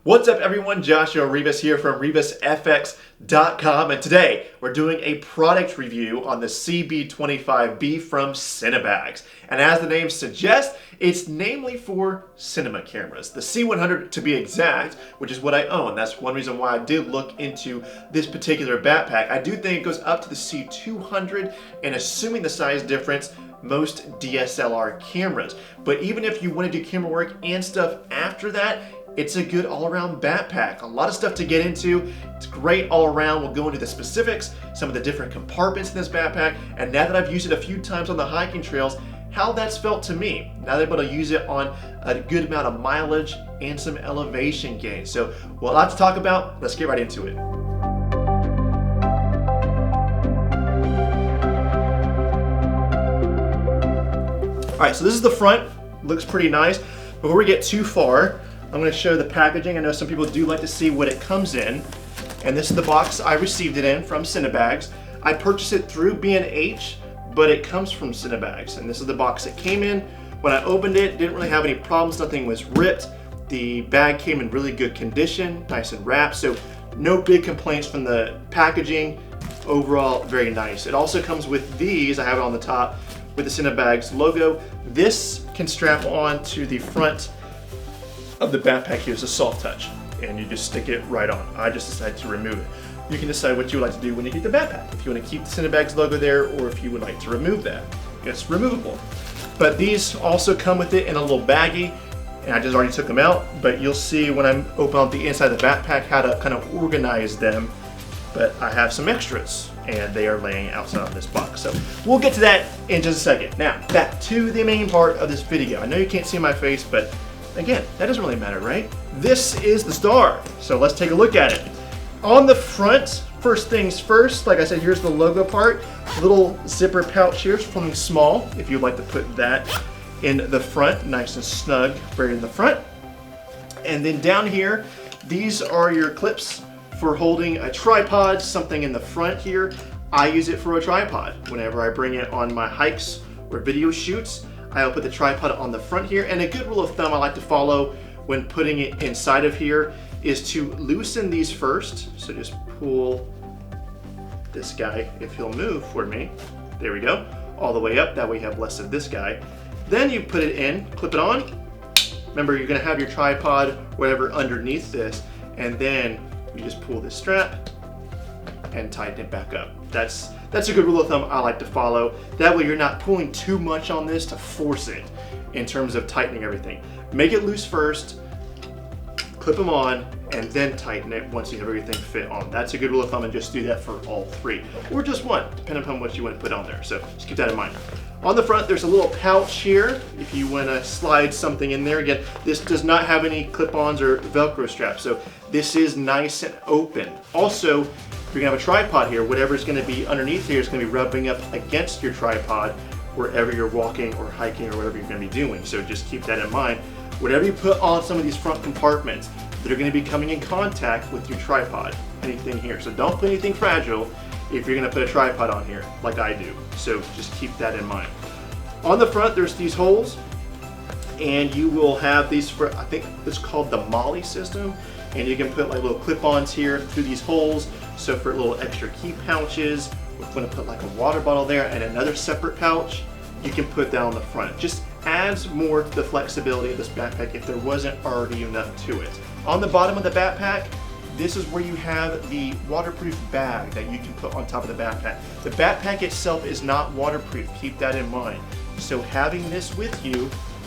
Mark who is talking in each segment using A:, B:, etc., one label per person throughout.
A: What's up everyone, Joshua Rivas here from RivasFX.com, and today we're doing a product review on the CB-25B from Cinebags. And as the name suggests, it's namely for cinema cameras. The C100 to be exact, which is what I own. That's one reason why I did look into this particular backpack. I do think it goes up to the C200, and assuming the size difference, most DSLR cameras. But even if you want to do camera work and stuff after that, it's a good all-around backpack. A lot of stuff to get into. It's great all around. We'll go into the specifics, some of the different compartments in this backpack, and now that I've used it a few times on the hiking trails, how that's felt to me. Now that I'm able to use it on a good amount of mileage and some elevation gain. So, well, a lot to talk about. Let's get right into it. All right, so this is the front. Looks pretty nice. Before we get too far, I'm going to show the packaging. I know some people do like to see what it comes in. And this is the box I received it in from Cinebags. I purchased it through B&H, but it comes from Cinebags. And this is the box it came in. When I opened it, didn't really have any problems. Nothing was ripped. The bag came in really good condition, nice and wrapped. So no big complaints from the packaging. Overall, very nice. It also comes with these. I have it on the top with the Cinebags logo. This can strap on to the front of the backpack here. Is a soft touch, and you just stick it right on. I just decided to remove it. You can decide what you would like to do when you get the backpack. If you want to keep the Cinebags logo there, or if you would like to remove that. It's removable. But these also come with it in a little baggie, and I just already took them out, but you'll see when I open up the inside of the backpack how to kind of organize them. But I have some extras, and they are laying outside of this box. So we'll get to that in just a second. Now, back to the main part of this video. I know you can't see my face, but again, that doesn't really matter, right? This is the star, so let's take a look at it. On the front, first things first, like I said, here's the logo part. Little zipper pouch here, something small, if you'd like to put that in the front, nice and snug, right in the front. And then down here, these are your clips for holding a tripod, something in the front here. I use it for a tripod. Whenever I bring it on my hikes or video shoots, I'll put the tripod on the front here. And a good rule of thumb I like to follow when putting it inside of here is to loosen these first. So just pull this guy, if he'll move for me. There we go, all the way up. That way you have less of this guy. Then you put it in, clip it on. Remember, you're gonna have your tripod, whatever, underneath this. And then you just pull this strap and tighten it back up. That's a good rule of thumb I like to follow. That way you're not pulling too much on this to force it in terms of tightening everything. Make it loose first, clip them on, and then tighten it once you have everything fit on. That's a good rule of thumb, and just do that for all three. Or just one, depending upon what you want to put on there. So just keep that in mind. On the front, there's a little pouch here if you want to slide something in there. Again, this does not have any clip-ons or Velcro straps, so this is nice and open. Also, if you're gonna have a tripod here, whatever's gonna be underneath here is gonna be rubbing up against your tripod wherever you're walking or hiking or whatever you're gonna be doing. So just keep that in mind. Whatever you put on some of these front compartments, they're gonna be coming in contact with your tripod, anything here. So don't put anything fragile if you're gonna put a tripod on here, like I do. So just keep that in mind. On the front, there's these holes, and you will have these for, I think it's called the Molly system, and you can put like little clip-ons here through these holes. So for little extra key pouches, if you want to put like a water bottle there and another separate pouch, you can put that on the front. Just adds more to the flexibility of this backpack if there wasn't already enough to it. On the bottom of the backpack, this is where you have the waterproof bag that you can put on top of the backpack. The backpack itself is not waterproof, keep that in mind. So having this with you,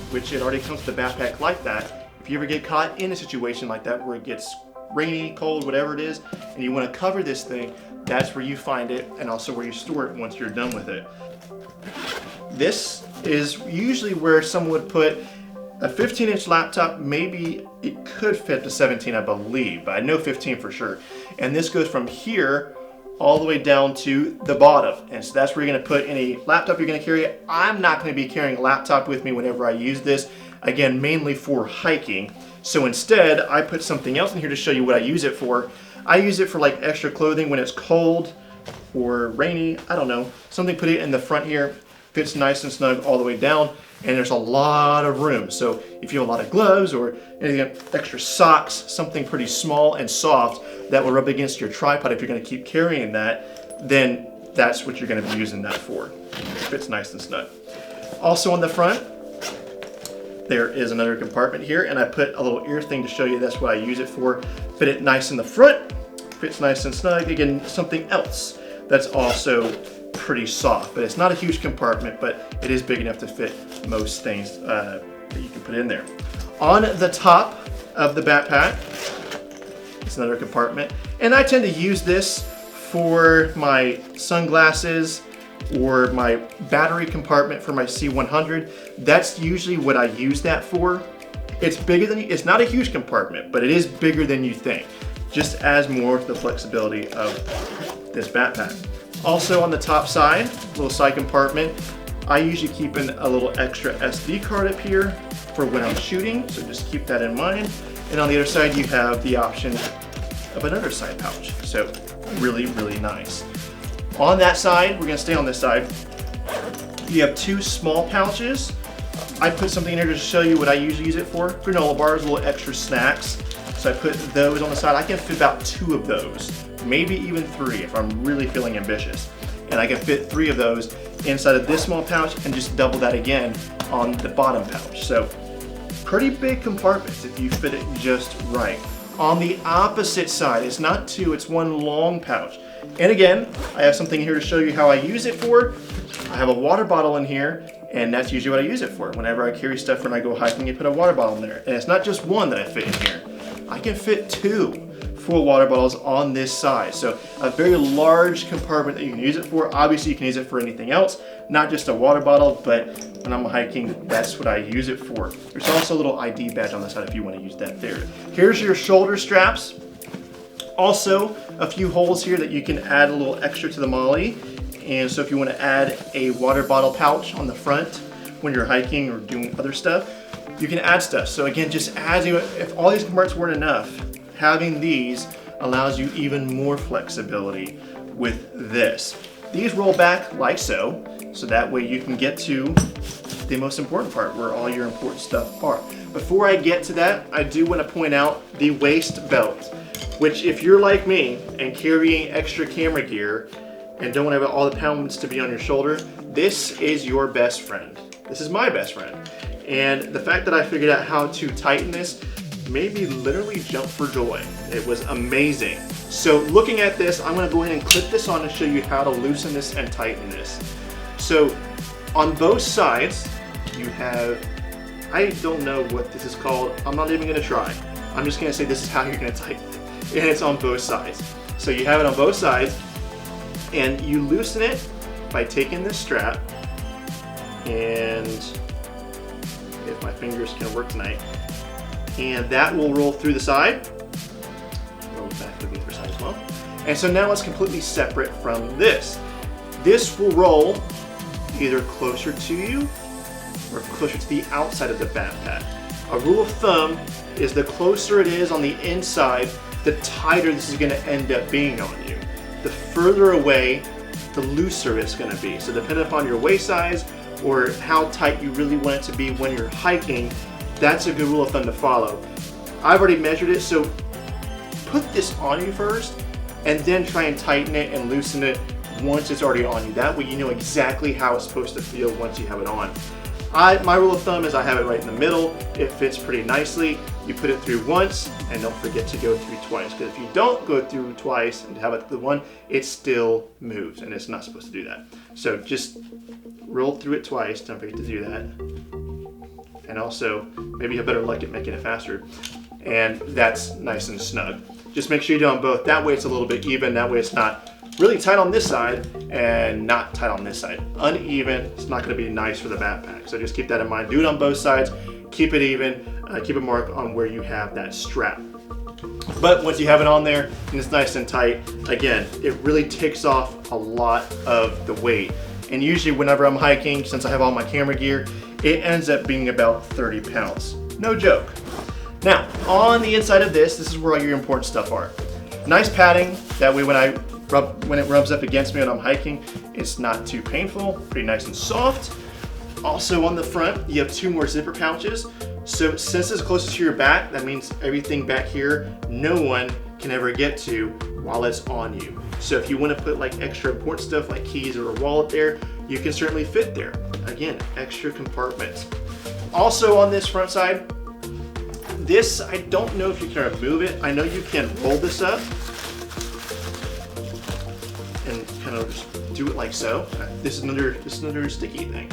A: which it already comes with the backpack like that, if you ever get caught in a situation like that where it gets rainy, cold, whatever it is, and you want to cover this thing, that's where you find it, and also where you store it once you're done with it. This is usually where someone would put a 15-inch laptop. Maybe it could fit to 17, I believe, but I know 15 for sure. And this goes from here all the way down to the bottom. And so that's where you're gonna put any laptop you're gonna carry. I'm not gonna be carrying a laptop with me whenever I use this. Again, mainly for hiking. So instead, I put something else in here to show you what I use it for. I use it for like extra clothing when it's cold or rainy, I don't know. Something, put it in the front here. fits nice and snug all the way down, and there's a lot of room. So if you have a lot of gloves or anything, extra socks, something pretty small and soft that will rub against your tripod if you're gonna keep carrying that, then that's what you're gonna be using that for. It fits nice and snug. Also on the front, there is another compartment here, and I put a little ear thing to show you that's what I use it for. Fit it nice in the front, fits nice and snug. Again, something else that's also pretty soft, but it's not a huge compartment, but it is big enough to fit most things that you can put in there. On the top of the backpack, it's another compartment, and I tend to use this for my sunglasses or my battery compartment for my C100. That's usually what I use that for. It's bigger than it's not a huge compartment, but it is bigger than you think. Just adds more to the flexibility of this backpack. Also on the top side, little side compartment, I usually keep in a little extra SD card up here for when I'm shooting, so just keep that in mind. And on the other side, you have the option of another side pouch. So really, really nice. On that side, we're gonna stay on this side. You have two small pouches. I put something in here to show you what I usually use it for. Granola bars, little extra snacks. So I put those on the side. I can fit about 2 of those, maybe even 3 if I'm really feeling ambitious. And I can fit 3 of those inside of this small pouch and just double that again on the bottom pouch. So pretty big compartments if you fit it just right. On the opposite side, it's not 2, it's 1 long pouch. And again, I have something here to show you how I use it for. I have a water bottle in here, and that's usually what I use it for. Whenever I carry stuff when I go hiking, I put a water bottle in there. And it's not just 1 that I fit in here. I can fit 2 full water bottles on this side. So a very large compartment that you can use it for. Obviously you can use it for anything else, not just a water bottle, but when I'm hiking, that's what I use it for. There's also a little ID badge on the side if you want to use that there. Here's your shoulder straps. Also, a few holes here that you can add a little extra to the MOLLE. And so if you want to add a water bottle pouch on the front when you're hiking or doing other stuff, you can add stuff. So again, just as if all these compartments weren't enough, having these allows you even more flexibility with this. These roll back like so that way you can get to the most important part where all your important stuff are. Before I get to that, I do want to point out the waist belt, which if you're like me and carrying extra camera gear and don't want to have all the pounds to be on your shoulder, this is your best friend. This is my best friend. And the fact that I figured out how to tighten this made me literally jump for joy. It was amazing. So looking at this, I'm gonna go ahead and clip this on to show you how to loosen this and tighten this. So on both sides, you have, I don't know what this is called. I'm not even gonna try. I'm just gonna say this is how you're gonna tighten it. And it's on both sides. So you have it on both sides, and you loosen it by taking this strap, and if my fingers can work tonight, and that will roll through the side, roll back to the other side as well. And so now it's completely separate from this. This will roll either closer to you or closer to the outside of the backpack. A rule of thumb is the closer it is on the inside, the tighter this is going to end up being on you. The further away, the looser it's going to be. So depending upon your waist size or how tight you really want it to be when you're hiking, that's a good rule of thumb to follow. I've already measured it, so put this on you first and then try and tighten it and loosen it once it's already on you. That way you know exactly how it's supposed to feel once you have it on. My rule of thumb is I have it right in the middle. It fits pretty nicely. You put it through once and don't forget to go through twice, because if you don't go through twice and have it the one, it still moves and it's not supposed to do that. So just roll through it twice, don't forget to do that. And also, maybe you have better luck at making it faster. And that's nice and snug. Just make sure you do on both. That way it's a little bit even. That way it's not really tight on this side and not tight on this side. Uneven, it's not gonna be nice for the backpack. So just keep that in mind. Do it on both sides. Keep it even. Keep a mark on where you have that strap. But once you have it on there and it's nice and tight, again, it really takes off a lot of the weight. And usually whenever I'm hiking, since I have all my camera gear, it ends up being about 30 pounds. No joke. Now, on the inside of this is where all your important stuff are. Nice padding, that way when I when it rubs up against me when I'm hiking, it's not too painful, pretty nice and soft. Also on the front, you have 2 more zipper pouches. So since it's closest to your back, that means everything back here, no one can ever get to while it's on you. So if you want to put like extra important stuff like keys or a wallet there, you can certainly fit there. Again, extra compartments. Also on this front side, this, I don't know if you can remove it. I know you can roll this up and kind of just do it like so. This is another sticky thing.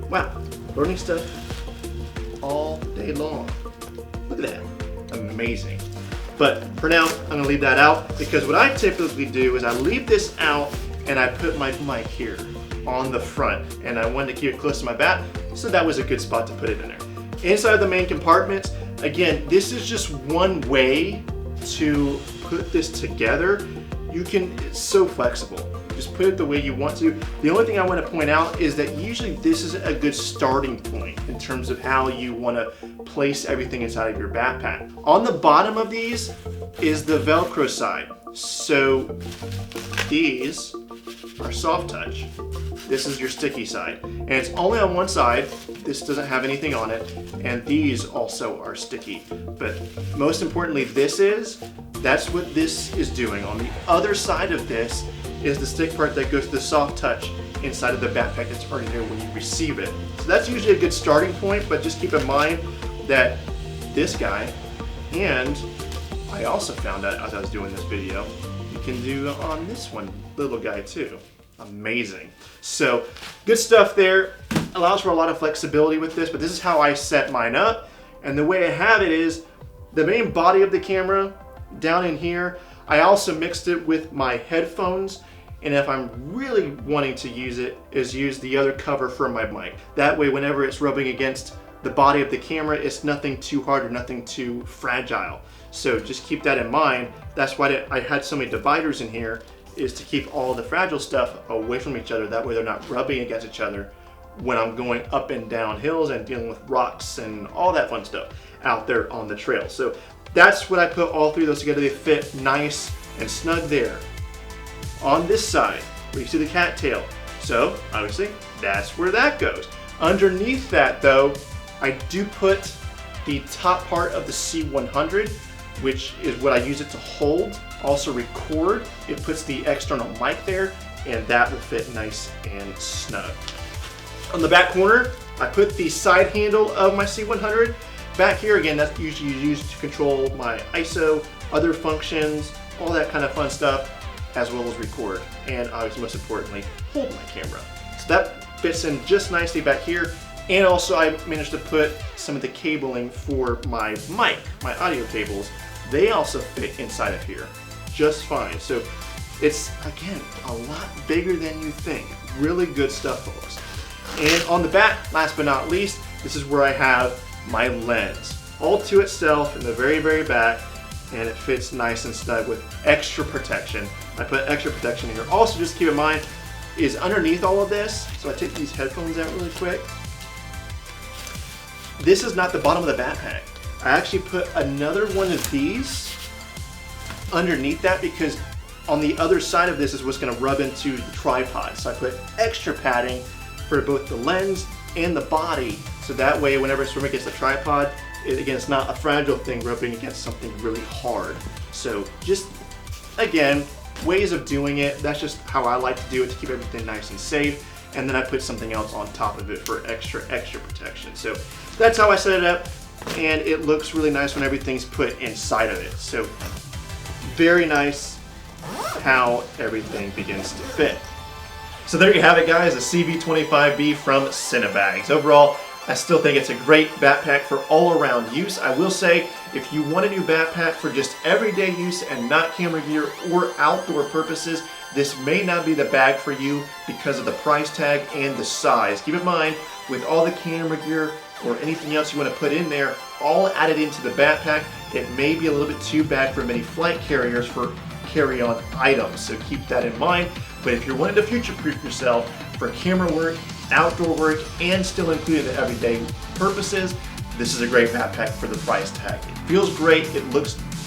A: Wow, learning stuff all day long. Look at that, amazing. But for now, I'm gonna leave that out because what I typically do is I leave this out and I put my mic here on the front, and I wanted to keep it close to my back, so that was a good spot to put it in there. Inside the main compartments, again, this is just one way to put this together. It's so flexible. Just put it the way you want to. The only thing I want to point out is that usually this is a good starting point in terms of how you want to place everything inside of your backpack. On the bottom of these is the Velcro side. So these are soft touch. This is your sticky side. And it's only on one side. This doesn't have anything on it. And these also are sticky. But most importantly, that's what this is doing. On the other side of this is the stick part that goes to the soft touch inside of the backpack that's already there when you receive it. So that's usually a good starting point, but just keep in mind that this guy, and I also found out as I was doing this video, you can do on this one, little guy too. Amazing. So good stuff there. Allows for a lot of flexibility with this, but this is how I set mine up. And the way I have it is the main body of the camera down in here. I also mixed it with my headphones, and if I'm really wanting to use it, is use the other cover for my mic. That way, whenever it's rubbing against the body of the camera, it's nothing too hard or nothing too fragile. So just keep that in mind. That's why I had so many dividers in here, is to keep all the fragile stuff away from each other. That way they're not rubbing against each other when I'm going up and down hills and dealing with rocks and all that fun stuff out there on the trail. So that's what I put all 3 of those together. They fit nice and snug there. On this side, where you see the cattail. So obviously that's where that goes. Underneath that though, I do put the top part of the C100, which is what I use it to hold, also record. It puts the external mic there, and that will fit nice and snug. On the back corner, I put the side handle of my C100. Back here, again, that's usually used to control my ISO, other functions, all that kind of fun stuff, as well as record, and obviously most importantly, hold my camera. So that fits in just nicely back here. And also I managed to put some of the cabling for my mic, my audio cables. They also fit inside of here just fine. So it's, again, a lot bigger than you think. Really good stuff for us. And on the back, last but not least, this is where I have my lens. All to itself in the very, very back, and it fits nice and snug with extra protection. I put extra protection in here. Also, just keep in mind, is underneath all of this, so I take these headphones out really quick. This is not the bottom of the backpack. I actually put another one of these underneath that because on the other side of this is what's gonna rub into the tripod. So I put extra padding for both the lens and the body, so that way whenever it's rubbing against the tripod, again, it's not a fragile thing rubbing against something really hard. So just, again, ways of doing it. That's just how I like to do it to keep everything nice and safe. And then I put something else on top of it for extra protection. So that's how I set it up, and it looks really nice when everything's put inside of it. So very nice how everything begins to fit. So there you have it, guys, the CB-25B from Cinebags. Overall, I still think it's a great backpack for all-around use. I will say, if you want a new backpack for just everyday use and not camera gear or outdoor purposes, this may not be the bag for you because of the price tag and the size. Keep in mind, with all the camera gear or anything else you want to put in there, all added into the backpack, it may be a little bit too bad for many flight carriers for carry-on items. So keep that in mind. But if you're wanting to future-proof yourself for camera work, outdoor work, and still including the everyday purposes, this is a great backpack for the price tag. It feels great, it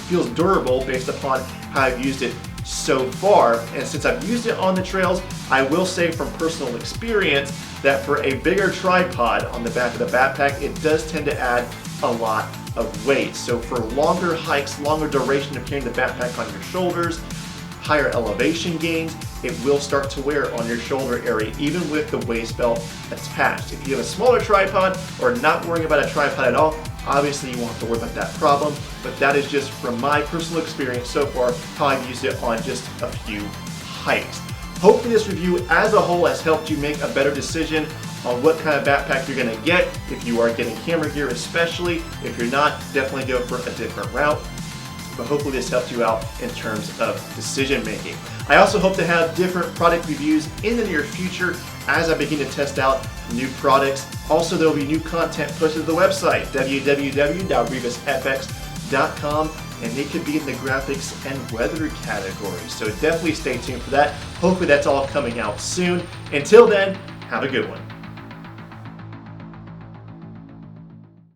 A: feels durable based upon how I've used it so far. And since I've used it on the trails, I will say from personal experience that for a bigger tripod on the back of the backpack, it does tend to add a lot of weight. So for longer hikes, longer duration of carrying the backpack on your shoulders, higher elevation gains, it will start to wear on your shoulder area, even with the waist belt attached. If you have a smaller tripod or not worrying about a tripod at all, obviously you won't have to worry about that problem, but that is just from my personal experience so far, how I've used it on just a few hikes. Hopefully this review as a whole has helped you make a better decision on what kind of backpack you're gonna get. If you are getting camera gear especially, if you're not, definitely go for a different route. But hopefully this helped you out in terms of decision making. I also hope to have different product reviews in the near future as I begin to test out new products. Also, there will be new content posted to the website, www.rebusfx.com, and they could be in the graphics and weather category. So definitely stay tuned for that. Hopefully that's all coming out soon. Until then, have a good one.